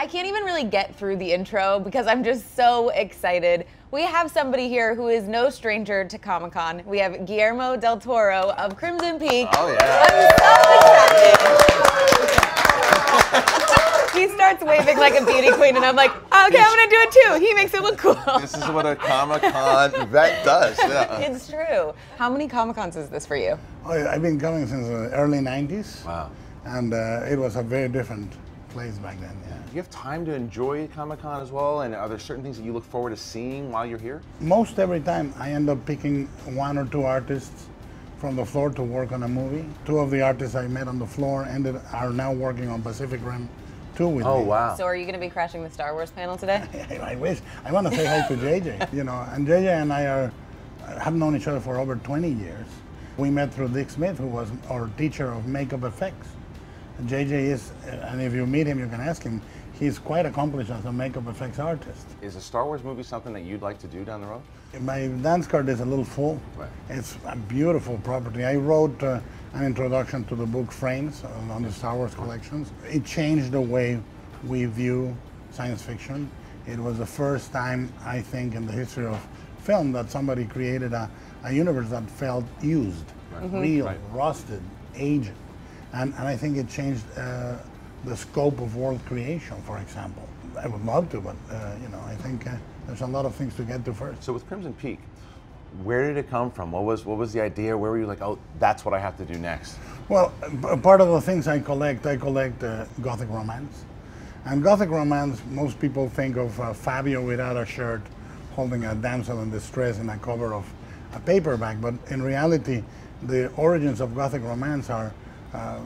I can't even really get through the intro because I'm just so excited. We have somebody here who is no stranger to Comic-Con. We have Guillermo del Toro of Crimson Peak. Oh, yeah. I'm so excited. He starts waving like a beauty queen, and I'm like, okay, I'm gonna do it too. He makes it look cool. This is what a Comic-Con vet does. Yeah. It's true. How many Comic-Cons is this for you? Oh, I've been coming since the early 90s. Wow. And it was a very different place back then, yeah. Do you have time to enjoy Comic-Con as well? And are there certain things that you look forward to seeing while you're here? Most every time I end up picking one or two artists from the floor to work on a movie. Two of the artists I met on the floor are now working on Pacific Rim 2 with me. Oh, wow. So are you going to be crashing the Star Wars panel today? I wish. I want to say hi to JJ, you know, and JJ and I have known each other for over 20 years. We met through Dick Smith, who was our teacher of makeup effects. JJ is, and if you meet him, you can ask him, he's quite accomplished as a makeup effects artist. Is a Star Wars movie something that you'd like to do down the road? My dance card is a little full. Right. It's a beautiful property. I wrote an introduction to the book Frames on the Star Wars collections. It changed the way we view science fiction. It was the first time, I think, in the history of film that somebody created a universe that felt used, real, rusted, aged. And I think it changed the scope of world creation, for example. I would love to, but you know, I think there's a lot of things to get to first. So with Crimson Peak, where did it come from? What was the idea? Where were you like, oh, that's what I have to do next? Well, part of the things I collect Gothic romance. And Gothic romance, most people think of Fabio without a shirt, holding a damsel in distress in a cover of a paperback, but in reality, the origins of Gothic romance are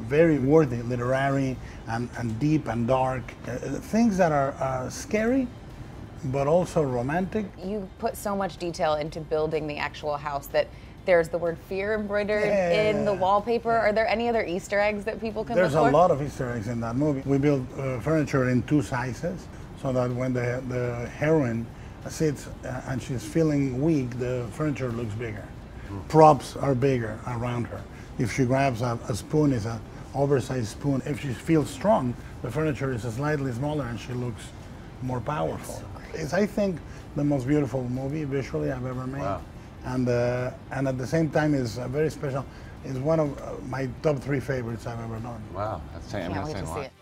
very worthy, literary and deep and dark. Things that are scary, but also romantic. You put so much detail into building the actual house that there's the word fear embroidered in the wallpaper. Are there any other Easter eggs that people can There's look for? a lot of Easter eggs in that movie. We built furniture in 2 sizes so that when the heroine sits and she's feeling weak, the furniture looks bigger. Props are bigger around her. If she grabs a spoon, it's an oversized spoon. If she feels strong, the furniture is slightly smaller and she looks more powerful. It's, I think, the most beautiful movie visually I've ever made. Wow. And at the same time is very special. It's one of my top 3 favorites I've ever done. Wow, that's saying, I'm Can't not wait saying to a see lot. it.